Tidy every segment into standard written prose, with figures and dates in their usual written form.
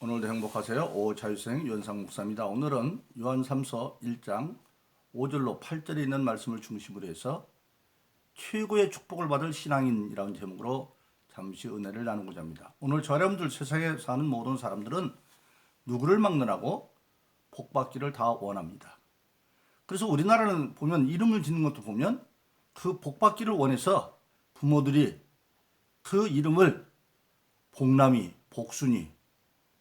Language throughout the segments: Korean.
오늘도 행복하세요. 오자유생 유현상 목사입니다. 오늘은 요한 3서 1장 5절로 8절에 있는 말씀을 중심으로 해서 최고의 축복을 받을 신앙인이라는 제목으로 잠시 은혜를 나누고자 합니다. 오늘 저 여러분들 세상에 사는 모든 사람들은 누구를 막론하고 복받기를 다 원합니다. 그래서 우리나라는 보면 이름을 짓는 것도 보면 그 복받기를 원해서 부모들이 그 이름을 복남이, 복순이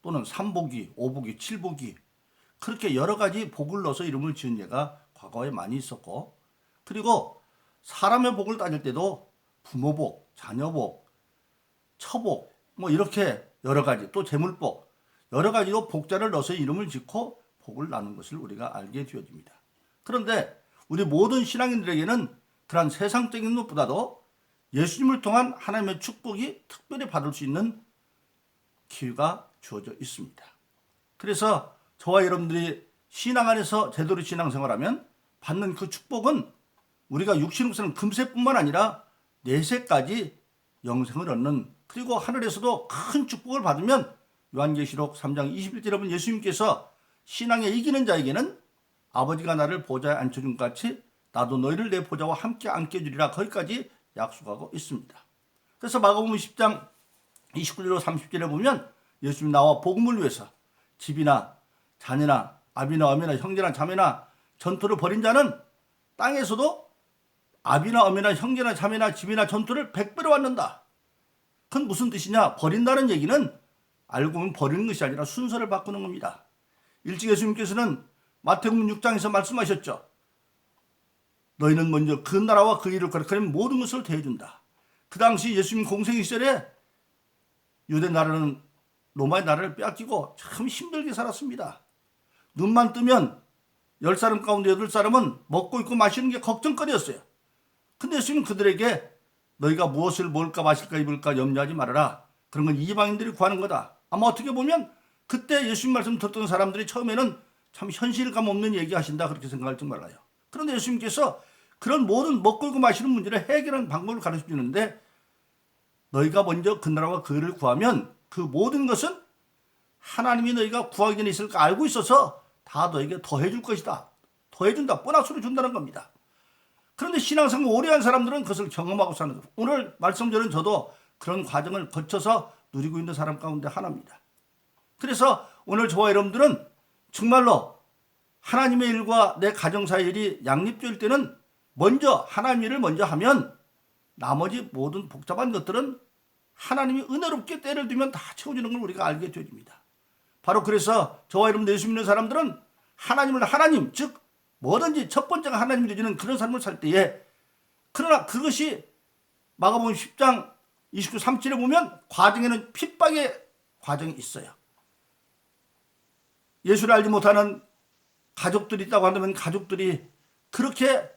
또는 삼복이, 오복이, 칠복이 그렇게 여러 가지 복을 넣어서 이름을 지은 예가 과거에 많이 있었고, 그리고 사람의 복을 따질 때도 부모복, 자녀복, 처복 뭐 이렇게 여러 가지, 또 재물복 여러 가지로 복자를 넣어서 이름을 짓고 복을 나눈 것을 우리가 알게 되어집니다. 그런데 우리 모든 신앙인들에게는 그러한 세상적인 것보다도 예수님을 통한 하나님의 축복이 특별히 받을 수 있는 기회가 주어져 있습니다. 그래서 저와 여러분들이 신앙 안에서 제대로 신앙생활하면 받는 그 축복은 우리가 육신을 사는 금세뿐만 아니라 내세까지 영생을 얻는, 그리고 하늘에서도 큰 축복을 받으면 요한계시록 3장 21절에 보면 예수님께서 신앙에 이기는 자에게는 아버지가 나를 보좌에 앉혀준 것 같이 나도 너희를 내 보좌와 함께 앉혀주리라, 거기까지 약속하고 있습니다. 그래서 마가복음 10장 29절로 30절에 보면 예수님이 나와 복음을 위해서 집이나 자녀나 아비나 어미나 형제나 자매나 전토를 벌인 자는 땅에서도 아비나 어미나 형제나 자매나 집이나 전토를 100배로 받는다. 그건 무슨 뜻이냐? 버린다는 얘기는 알고 보면 버리는 것이 아니라 순서를 바꾸는 겁니다. 일찍 예수님께서는 마태복음 6장에서 말씀하셨죠. 너희는 먼저 그 나라와 그 일을 구하라. 그러면 모든 것을 더해준다. 그 당시 예수님 공생 시절에 유대 나라는 로마의 나라를 빼앗기고 참 힘들게 살았습니다. 눈만 뜨면 10사람 가운데 8사람은 먹고 있고 마시는 게 걱정거리였어요. 근데 예수님은 그들에게 너희가 무엇을 먹을까 마실까 입을까 염려하지 말아라. 그런 건 이방인들이 구하는 거다. 아마 어떻게 보면 그때 예수님 말씀 듣던 사람들이 처음에는 참 현실감 없는 얘기 하신다 그렇게 생각할지 몰라요. 그런데 예수님께서 그런 모든 먹고 있고 마시는 문제를 해결하는 방법을 가르쳐 주는데, 너희가 먼저 그 나라와 그 일을 구하면 그 모든 것은 하나님이 너희가 구하기 전에 있을 거 알고 있어서 다 너에게 더해줄 것이다. 더해준다. 보너스를 준다는 겁니다. 그런데 신앙생활 오래 한 사람들은 그것을 경험하고 사는 거예요. 오늘 말씀드린 저도 그런 과정을 거쳐서 누리고 있는 사람 가운데 하나입니다. 그래서 오늘 저와 여러분들은 정말로 하나님의 일과 내 가정사의 일이 양립될 때는 먼저 하나님 일을 먼저 하면 나머지 모든 복잡한 것들은 하나님이 은혜롭게 때를 두면 다 채워주는 걸 우리가 알게 되어집니다. 바로 그래서 저와 여러분 예수 믿는 사람들은 하나님을 하나님, 즉 뭐든지 첫 번째가 하나님이 되는 그런 삶을 살 때에, 그러나 그것이 마가복음 10장 29, 30절에 보면 과정에는 핍박의 과정이 있어요. 예수를 알지 못하는 가족들이 있다고 한다면 가족들이 그렇게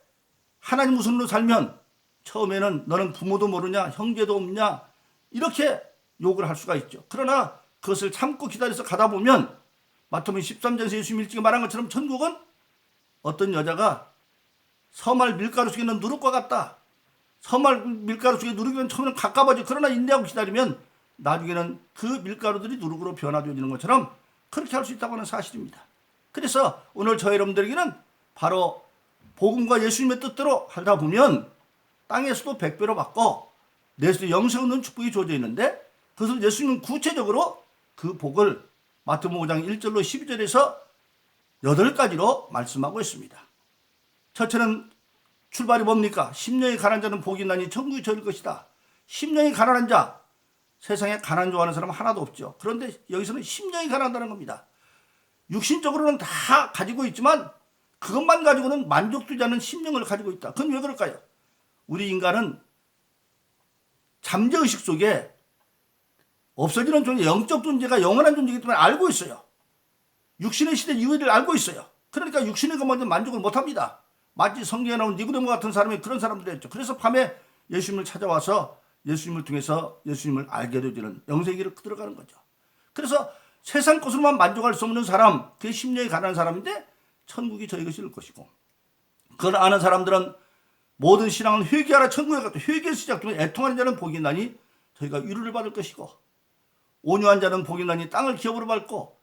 하나님 우선으로 살면 처음에는 너는 부모도 모르냐, 형제도 없냐, 이렇게 욕을 할 수가 있죠. 그러나 그것을 참고 기다려서 가다 보면 마태복음 13장에서 예수님이 일찍 말한 것처럼 천국은 어떤 여자가 서말 밀가루 속에 있는 누룩과 같다. 서말 밀가루 속에 누룩이면 처음에는 가까워져. 그러나 인내하고 기다리면 나중에는 그 밀가루들이 누룩으로 변화되어지는 것처럼 그렇게 할 수 있다고 하는 사실입니다. 그래서 오늘 저희 여러분들에게는 바로 복음과 예수님의 뜻대로 하다 보면 땅에서도 100배로 받고 내에서도 영생 얻는 축복이 주어져 있는데, 그것을 예수님은 구체적으로 그 복을 마태복음 5장 1절로 12절에서 8가지로 말씀하고 있습니다. 첫째는 출발이 뭡니까? 심령이 가난한 자는 복이 있나니 천국이 저릴 것이다. 심령이 가난한 자, 세상에 가난 좋아하는 사람은 하나도 없죠. 그런데 여기서는 심령이 가난하다는 겁니다. 육신적으로는 다 가지고 있지만 그것만 가지고는 만족되지 않는 심령을 가지고 있다. 그건 왜 그럴까요? 우리 인간은 잠재의식 속에 없어지는 존재, 영적 존재가 영원한 존재이기 때문에 알고 있어요. 육신의 시대 이후를 알고 있어요. 그러니까 육신의 것만 만족을 못합니다. 마치 성경에 나온 니고데모 같은 사람이 그런 사람들이었죠. 그래서 밤에 예수님을 찾아와서 예수님을 통해서 예수님을 알게 되어지는 영생길을 들어가는 거죠. 그래서 세상 것으로만 만족할 수 없는 사람, 그게 심령이 가난한 사람인데 천국이 저희 것일 것이고, 그걸 아는 사람들은 모든 신앙은 회개하라 천국에 갔다. 회개에서 시작되면 애통하는 자는 복이 있나니 저희가 위로를 받을 것이고, 온유한 자는 복이 나니 땅을 기업으로 밟고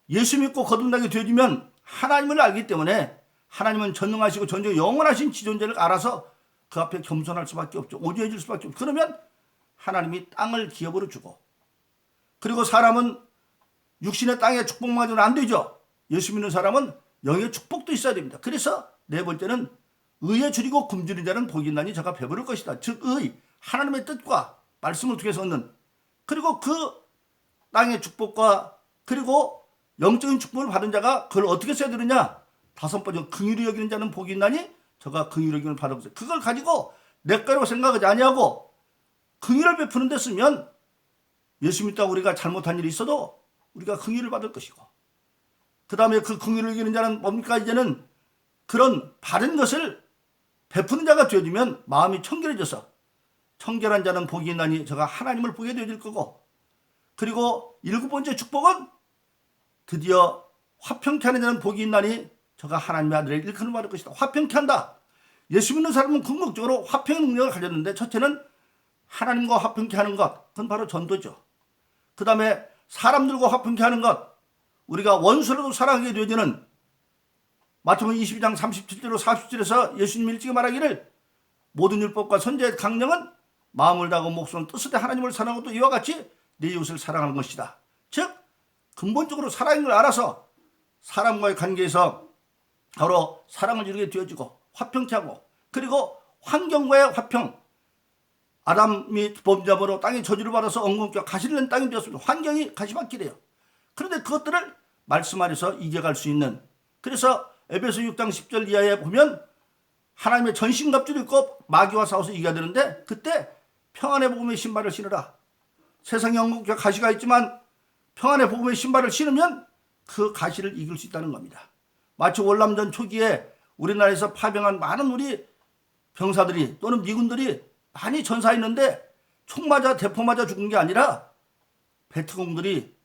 예수 믿고 거듭나게 되어지면 하나님을 알기 때문에 하나님은 전능하시고 전적 영원하신 지존재를 알아서 그 앞에 겸손할 수밖에 없죠. 오주해질 수밖에 없죠. 그러면 하나님이 땅을 기업으로 주고, 그리고 사람은 육신의 땅의 축복만 가지고는 안 되죠. 예수 믿는 사람은 영의 축복도 있어야 됩니다. 그래서 네 번째는 의에 줄이고 굶주린 자는 복이 있나니 저가 배부를 것이다. 즉 의, 하나님의 뜻과 말씀을 통해서 얻는, 그리고 그 땅의 축복과 그리고 영적인 축복을 받은 자가 그걸 어떻게 써야 되느냐. 다섯 번째, 긍휼히 여기는 자는 복이 있나니 저가 긍휼히 여김을 받은 것을, 그걸 가지고 내 거라고 생각하지 아니하고 긍휼을 베푸는 데 쓰면 예수 믿다고 우리가 잘못한 일이 있어도 우리가 긍휼을 받을 것이고, 그 다음에 그 긍휼을 여기는 자는 뭡니까? 이제는 그런 바른 것을 베푸는 자가 되어지면 마음이 청결해져서 청결한 자는 복이 있나니 저가 하나님을 보게 되어질 거고, 그리고 일곱 번째 축복은 드디어 화평케 하는 자는 복이 있나니 저가 하나님의 아들을 일컬음을 받을 것이다. 화평케 한다. 예수 믿는 사람은 궁극적으로 화평의 능력을 가졌는데, 첫째는 하나님과 화평케 하는 것, 그건 바로 전도죠. 그 다음에 사람들과 화평케 하는 것, 우리가 원수라도 사랑하게 되어지는, 마태복음 22장 37절로 40절에서 예수님 일찍이 말하기를 모든 율법과 선지자의 강령은 마음을 다하고 목숨을 뜻을 때 하나님을 사랑하고 또 이와 같이 내 이웃을 사랑하는 것이다. 즉 근본적으로 사랑인 걸 알아서 사람과의 관계에서 바로 사랑을 이루게 되어지고 화평케 하고, 그리고 환경과의 화평, 아담이 범죄함으로 땅의 저주를 받아서 엉겅퀴와 가시를 낸 땅이 되었습니다. 환경이 가시밭길이에요. 그런데 그것들을 말씀 안에서 이겨갈 수 있는, 그래서 에베소 6장 10절 이하에 보면 하나님의 전신갑주를 입고 마귀와 싸워서 이겨야 되는데, 그때 평안의 복음의 신발을 신으라. 세상에 엉겅퀴와 가시가 있지만 평안의 복음의 신발을 신으면 그 가시를 이길 수 있다는 겁니다. 마치 월남전 초기에 우리나라에서 파병한 많은 우리 병사들이 또는 미군들이 많이 전사했는데 총 맞아 대포 맞아 죽은 게 아니라 베트공들이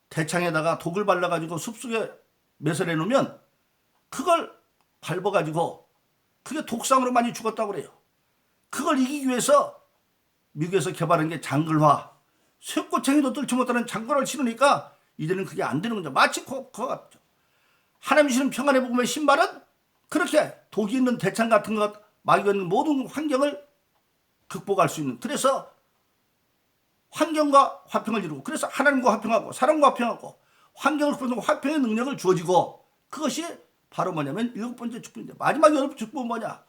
대창에다가 독을 발라가지고 숲속에 매설해 놓으면 그걸 밟아가지고 그게 독상으로 많이 죽었다고 그래요. 그걸 이기기 위해서 미국에서 개발한 게 장글화, 쇠꼬챙이도 뚫지 못하는 장글화를 신으니까 이제는 그게 안 되는 거죠. 마치 그거 같죠. 하나님이 주시는 평안의 복음의 신발은 그렇게 독이 있는 대창 같은 것, 마귀가 있는 모든 환경을 극복할 수 있는, 그래서 환경과 화평을 이루고, 그래서 하나님과 화평하고 사람과 화평하고 환경을 극복하고 화평의 능력을 주어지고, 그것이 바로 뭐냐면 일곱 번째 축복인데, 마지막 여덟 번째 축복은 뭐냐?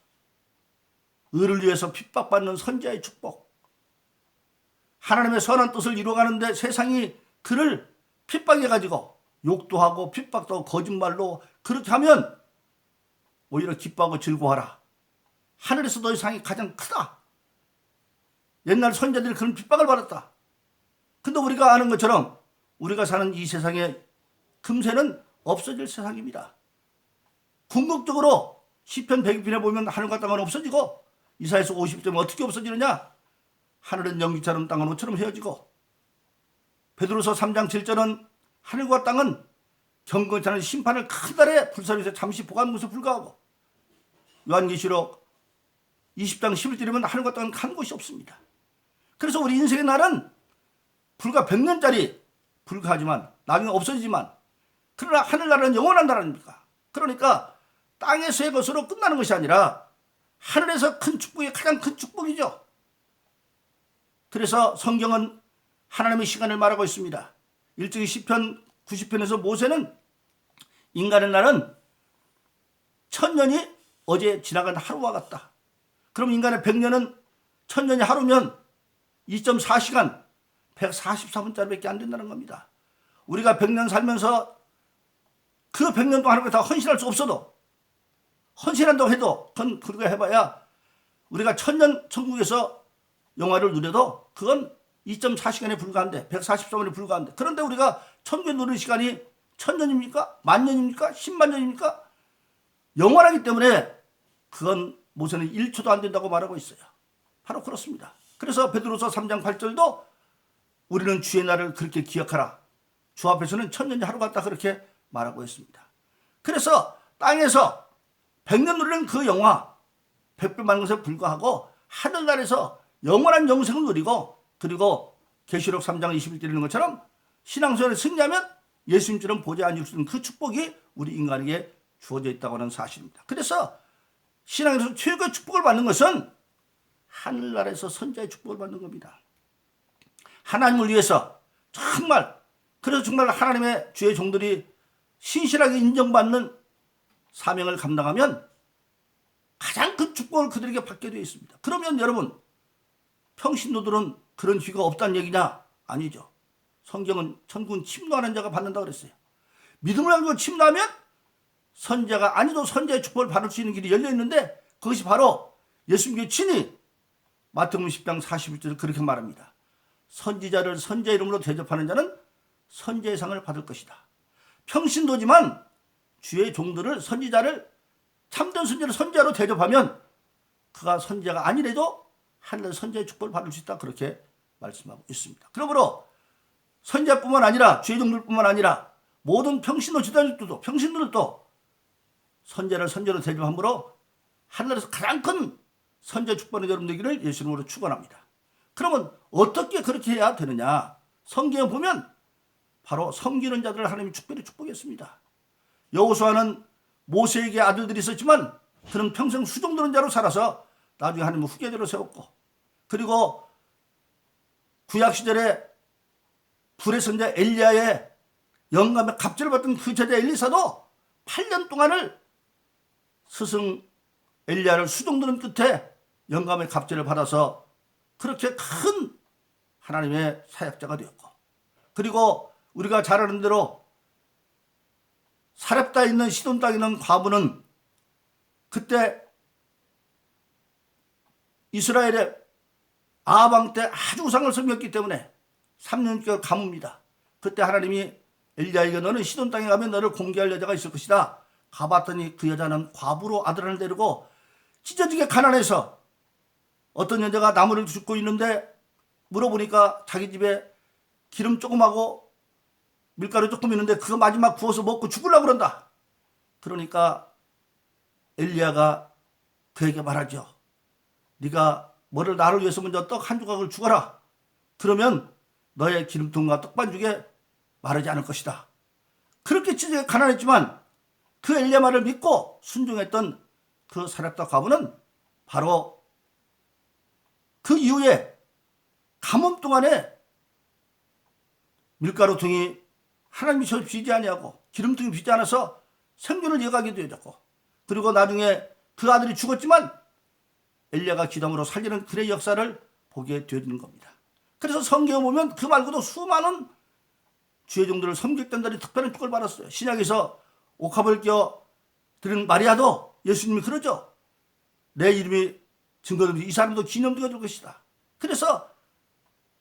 의를 위해서 핍박받는 선지자의 축복. 하나님의 선한 뜻을 이루어가는데 세상이 그를 핍박해가지고 욕도 하고 핍박도 하고 거짓말로 그렇게 하면 오히려 기뻐하고 즐거워하라. 하늘에서 너희 상이 가장 크다. 옛날 선지자들이 그런 핍박을 받았다. 근데 우리가 아는 것처럼 우리가 사는 이 세상에 금세는 없어질 세상입니다. 궁극적으로 시편 102편에 보면 하늘과 땅은 없어지고, 이사야서 50절에 어떻게 없어지느냐? 하늘은 연기처럼 땅은 옷처럼 헤어지고, 베드로서 3장 7절은 하늘과 땅은 경건치 않은 심판을 큰 달에 불사르면서 잠시 보관하는 것에 불과하고, 요한계시록 20장 11절이면 하늘과 땅은 간 곳이 없습니다. 그래서 우리 인생의 날은 불과 100년짜리 불가하지만 나중에 없어지지만, 그러나 하늘나라는 영원한 나라입니까? 그러니까 땅에서의 것으로 끝나는 것이 아니라 하늘에서 큰 축복이 가장 큰 축복이죠. 그래서 성경은 하나님의 시간을 말하고 있습니다. 일찍이 시편 90편에서 모세는 인간의 날은 1000년이 어제 지나간 하루와 같다. 그럼 인간의 100년은 1000년이 하루면 2.4시간 144분짜리밖에 안 된다는 겁니다. 우리가 100년 살면서 그 100년 동안 하는 거 다 헌신할 수 없어도, 헌신한다고 해도 그건 그렇게 해봐야 우리가 1000년 천국에서 영화를 누려도 그건 2.4시간에 불과한데, 144분에 불과한데, 그런데 우리가 천국에 누리는 시간이 1000년입니까? 만년입니까? 10만 년입니까? 영원하기 때문에 그건 모세는 1초도 안 된다고 말하고 있어요. 바로 그렇습니다. 그래서 베드로서 3장 8절도 우리는 주의 날을 그렇게 기억하라. 주 앞에서는 1000년이 하루 같다, 그렇게 말하고 있습니다. 그래서 땅에서 100년 누리는 그 영화, 100배 많은 것에 불과하고 하늘나라에서 영원한 영생을 누리고, 그리고 계시록 3장 21절에 있는 것처럼 신앙생활에 승리하면 예수님처럼 보좌에 앉을 수 있는 그 축복이 우리 인간에게 주어져 있다고 하는 사실입니다. 그래서 신앙에서 최고의 축복을 받는 것은 하늘나라에서 선자의 축복을 받는 겁니다. 하나님을 위해서 그래서 정말 하나님의 주의 종들이 신실하게 인정받는 사명을 감당하면 가장 큰 축복을 그들에게 받게 되어 있습니다. 그러면 여러분, 평신도들은 그런 기회가 없다는 얘기냐? 아니죠. 성경은 천국은 침노하는 자가 받는다고 그랬어요. 믿음을 가지고 침노하면 선자가 아니도 선자의 축복을 받을 수 있는 길이 열려 있는데, 그것이 바로 예수님께 친히 마태복음 10장 41절에 그렇게 말합니다. 선지자를 선자 이름으로 대접하는 자는 선자의 상을 받을 것이다. 평신도지만 주의 종들을 선지자를 참된 선지자를 선지자로 대접하면 그가 선지자가 아니래도 하늘 선지자의 축복을 받을 수 있다. 그렇게 말씀하고 있습니다. 그러므로 선지자뿐만 아니라 주의 종들뿐만 아니라 모든 평신도 지도자들도 평신도들도 선지자를 선지자로 대접함으로 하늘에서 가장 큰 선지자 축복의 여러분 되기를 예수님으로 축원합니다. 그러면 어떻게 그렇게 해야 되느냐? 성경에 보면 바로 섬기는 자들을 하나님이 특별히 축복했습니다. 여호수아는 모세에게 아들들이 있었지만 그는 평생 수종드는 자로 살아서 나중에 하나님은 후계자로 세웠고, 그리고 구약시절에 불의 선자 엘리야의 영감의 갑절을 받던 그 제자 엘리사도 8년 동안을 스승 엘리야를 수종드는 끝에 영감의 갑절을 받아서 그렇게 큰 하나님의 사역자가 되었고, 그리고 우리가 잘 아는 대로 사렙다에 있는 시돈 땅에 있는 과부는 그때 이스라엘의 아합 때 아주 우상을 섬겼기 때문에 3년간 가뭅니다. 그때 하나님이 엘리야에게 너는 시돈 땅에 가면 너를 공개할 여자가 있을 것이다. 가봤더니 그 여자는 과부로 아들을 데리고 찢어지게 가난해서 어떤 여자가 나무를 줍고 있는데 물어보니까 자기 집에 기름 조금하고 밀가루 조금 있는데 그거 마지막 구워서 먹고 죽으려고 그런다. 그러니까 엘리야가 그에게 말하죠. 네가 뭐를 나를 위해서 먼저 떡 한 조각을 주거라. 그러면 너의 기름통과 떡반죽에 마르지 않을 것이다. 그렇게 찢어지게 가난했지만 그 엘리야 말을 믿고 순종했던 그 사렙다 과부는 바로 그 이후에 가뭄 동안에 밀가루통이 하나님이 저를 비지 아니하고 기름통이 비지 않아서 생존을 이어가게 되었고, 그리고 나중에 그 아들이 죽었지만 엘리야가 기도함으로 살리는 그의 역사를 보게 되는 겁니다. 그래서 성경에 보면 그 말고도 수많은 주의 종들을 섬겼던 자들이 특별한 축복을 받았어요. 신약에서 옥합을 껴 드린 마리아도 예수님이 그러죠. 내 이름이 증거되면 이 사람도 기념되어 줄 것이다. 그래서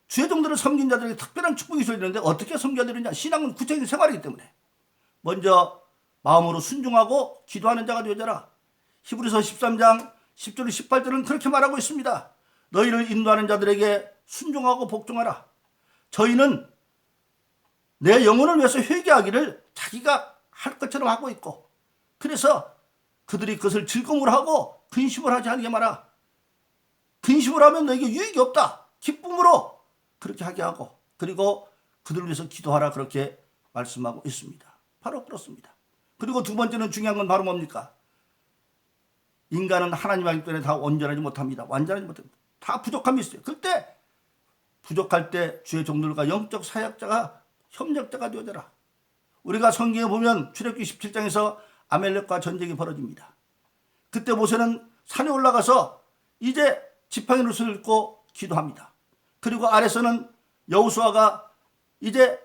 주의 종들을 섬긴 자들에게 특별한 축복이 있었는데 어떻게 섬겨야 되느냐? 신앙은 구체적인 생활이기 때문에 먼저 마음으로 순종하고 기도하는 자가 되어져라. 히브리서 13장 10절 18절은 그렇게 말하고 있습니다. 너희를 인도하는 자들에게 순종하고 복종하라. 저희는 내 영혼을 위해서 회개하기를 자기가 할 것처럼 하고 있고, 그래서 그들이 그것을 즐거움으로 하고 근심을 하지 않게 마라. 근심을 하면 너에게 유익이 없다. 기쁨으로 그렇게 하게 하고, 그리고 그들을 위해서 기도하라. 그렇게 말씀하고 있습니다. 바로 그렇습니다. 그리고 두 번째는 중요한 건 바로 뭡니까? 인간은 하나님 하기 때문에 다 온전하지 못합니다. 완전하지 못합니다. 다 부족함이 있어요. 그때 부족할 때 주의 종들과 영적 사역자가 협력자가 되어져라. 우리가 성경에 보면 출애굽기 17장에서 아멜렉과 전쟁이 벌어집니다. 그때 모세는 산에 올라가서 이제 지팡이를 들고 기도합니다. 그리고 아래서는 여호수아가 이제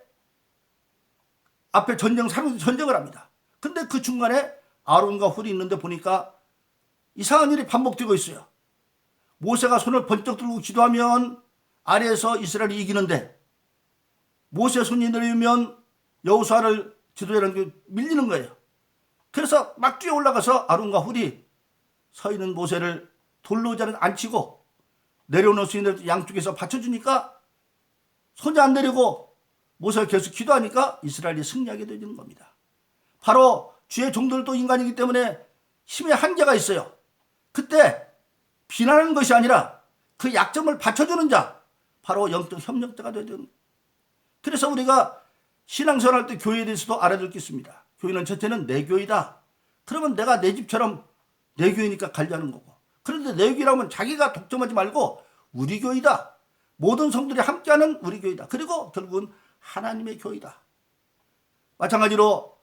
앞에 전쟁을 합니다. 근데 그 중간에 아론과 훌이 있는데 보니까 이상한 일이 반복되고 있어요. 모세가 손을 번쩍 들고 기도하면 아래에서 이스라엘이 이기는데, 모세 손이 내리면 여호수아를 지도자라는 게 밀리는 거예요. 그래서 막 뛰어 올라가서 아론과 훌이 서 있는 모세를 돌로 자는 앉히고 내려오는 손이 양쪽에서 받쳐주니까 손이 안 내리고 모세가 계속 기도하니까 이스라엘이 승리하게 되는 겁니다. 바로 주의 종들도 인간이기 때문에 힘의 한계가 있어요. 그때 비난하는 것이 아니라 그 약점을 받쳐주는 자, 바로 영적 협력자가 되야 되는 거예요. 그래서 우리가 신앙생활할 때 교회에 대해서도 알아둘 게 있습니다. 교회는 첫째는 내 교회다. 그러면 내가 내 집처럼 내 교회니까 관리하는 거고. 그런데 내 교회라면 자기가 독점하지 말고 우리 교회다. 모든 성들이 함께하는 우리 교회다. 그리고 결국은 하나님의 교회다. 마찬가지로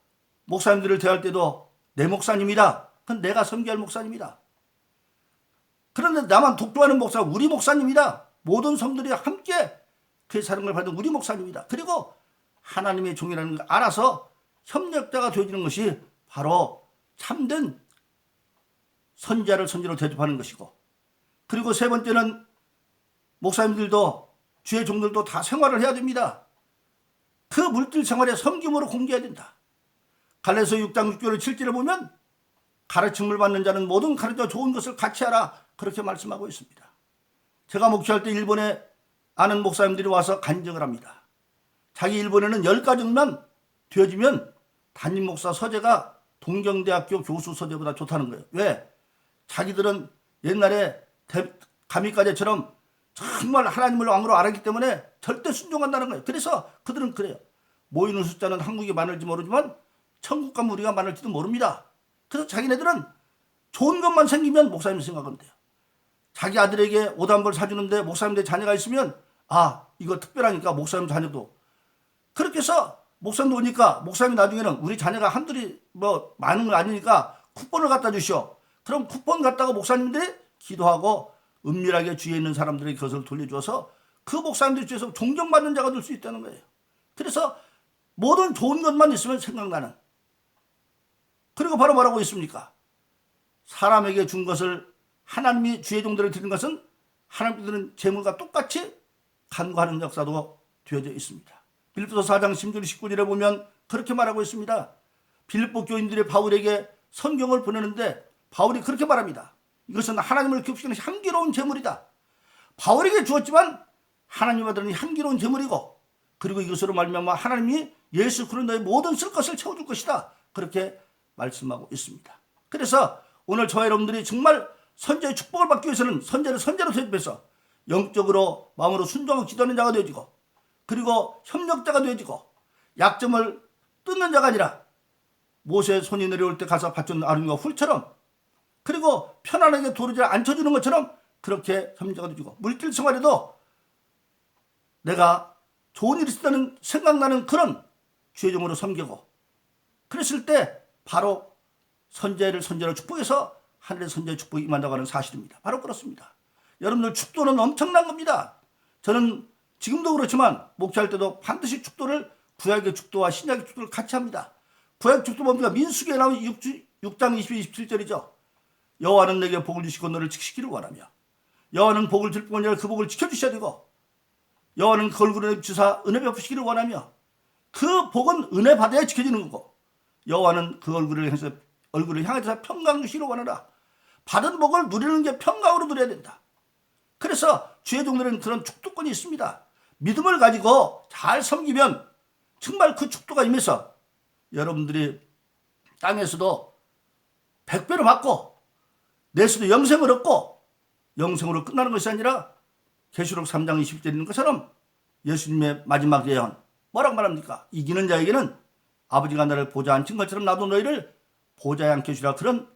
목사님들을 대할 때도 내 목사님이다. 그건 내가 섬기할 목사님이다. 그런데 나만 독점하는 목사, 우리 목사님이다. 모든 성들이 함께 그 사랑을 받은 우리 목사님이다. 그리고 하나님의 종이라는 걸 알아서 협력자가 되어지는 것이 바로 참된 선지자를 선지로 대접하는 것이고, 그리고 세 번째는 목사님들도 주의 종들도 다 생활을 해야 됩니다. 그 물질 생활의 섬김으로 공개해야 된다. 갈라디아서 6장 6절의 7절에 보면 가르침을 받는 자는 모든 가르쳐 좋은 것을 같이 하라, 그렇게 말씀하고 있습니다. 제가 목회할 때 일본에 아는 목사님들이 와서 간증을 합니다. 자기 일본에는 10가정만 되어지면 담임 목사 서재가 동경대학교 교수 서재보다 좋다는 거예요. 왜? 자기들은 옛날에 가미과제처럼 정말 하나님을 왕으로 알았기 때문에 절대 순종한다는 거예요. 그래서 그들은 그래요. 모이는 숫자는 한국이 많을지 모르지만 천국 가면 우리가 많을지도 모릅니다. 그래서 자기네들은 좋은 것만 생기면 목사님 생각은 돼요. 자기 아들에게 옷 한 벌 사주는데 목사님들 자녀가 있으면 이거 특별하니까 목사님 자녀도. 그렇게 해서 목사님도 오니까 목사님이 나중에는 우리 자녀가 한둘이 많은 거 아니니까 쿠폰을 갖다 주시오. 그럼 쿠폰 갖다가 목사님들이 기도하고 은밀하게 주위에 있는 사람들에게 그것을 돌려줘서 그 목사님들 중에서 존경받는 자가 될 수 있다는 거예요. 그래서 모든 좋은 것만 있으면 생각나는. 그리고 바로 뭐라고 있습니까? 사람에게 준 것을 하나님이 주의 종들을 드린 것은 하나님들은 재물과 똑같이 간구하는 역사도 되어져 있습니다. 빌립보서 4장 16절 19절에 보면 그렇게 말하고 있습니다. 빌립보 교인들이 바울에게 성경을 보내는데 바울이 그렇게 말합니다. 이것은 하나님을 기쁘시키는 향기로운 제물이다. 바울에게 주었지만 하나님 아들은 향기로운 제물이고, 그리고 이것으로 말미암아 하나님이 예수 그리스도의 모든 쓸 것을 채워줄 것이다. 그렇게 말씀하고 있습니다. 그래서 오늘 저와 여러분들이 정말 선제의 축복을 받기 위해서는 선제를 선제로 대접해서 영적으로 마음으로 순종하고 기도하는 자가 되어지고, 그리고 협력자가 되어지고, 약점을 뜯는 자가 아니라 모세의 손이 내려올 때 가서 받쳐준 아름과 훌처럼, 그리고 편안하게 도르지 앉혀주는 것처럼 그렇게 협력자가 되어지고, 물질 생활에도 내가 좋은 일이 있다는 생각나는 그런 주의 종으로 섬기고, 그랬을 때 바로 선제를 선제로 축복해서 하늘의 선제의 축복이 임한다고 하는 사실입니다. 바로 그렇습니다. 여러분들 축도는 엄청난 겁니다. 저는 지금도 그렇지만 목회할 때도 반드시 축도를 구약의 축도와 신약의 축도를 같이 합니다. 구약 축도 뭡니까? 민수기에 나오는 6장 22, 27절이죠. 여호와는 내게 복을 주시고 너를 지키기를 원하며, 여호와는 복을 줄 뿐 아니라 그 복을 지켜주셔야 되고, 여호와는 그 얼굴을 주사 은혜 베푸시기를 원하며, 그 복은 은혜 받아야 지켜지는 거고, 여호와는 그 얼굴을 향해서 평강 주시기를 원하라. 받은 복을 누리는 게 평강으로 누려야 된다. 그래서 주의 종들은 그런 축도권이 있습니다. 믿음을 가지고 잘 섬기면 정말 그 축도가 임해서 여러분들이 땅에서도 100배로 받고 내수도 영생을 얻고, 영생으로 끝나는 것이 아니라 계시록 3장 20절에 있는 것처럼 예수님의 마지막 예언 뭐라고 말합니까? 이기는 자에게는 아버지가 나를 보좌에 앉힌 것처럼 나도 너희를 보좌에 앉게 주라. 그런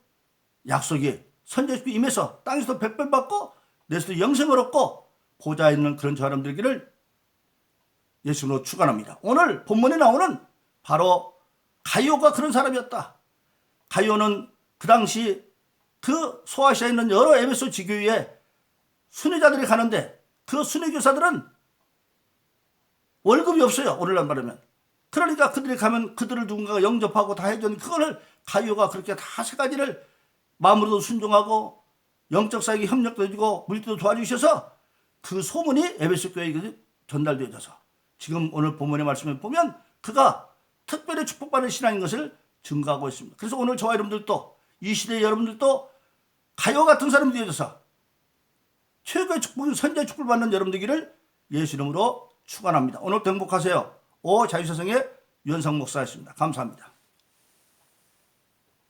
약속이 선제축복이 임해서 땅에서도 100배 받고 내수도 영생을 얻고 보좌에 있는 그런 사람들에게를 예수로 축원합니다. 오늘 본문에 나오는 바로 가이오가 그런 사람이었다. 가이오는 그 당시 그 소아시아에 있는 여러 에베소 지교회에 순회자들이 가는데 그 순회교사들은 월급이 없어요. 오늘날 말하면. 그러니까 그들이 가면 그들을 누군가가 영접하고 다 해주는 그거를 가이오가 그렇게 다 세 가지를 마음으로도 순종하고 영적 사역에 협력도 해주고 물질도 도와주셔서 그 소문이 에베소 교회에 전달되어져서 지금 오늘 본문의 말씀을 보면 그가 특별히 축복받는 신앙인 것을 증거하고 있습니다. 그래서 오늘 저와 여러분들도 이 시대의 여러분들도 가이오 같은 사람이 되어져서 최고의 축복인 선제의 축복을 받는 여러분 되기를 예수 이름으로 축원합니다. 오늘도 행복하세요. 자유세상의 유현상 목사였습니다. 감사합니다.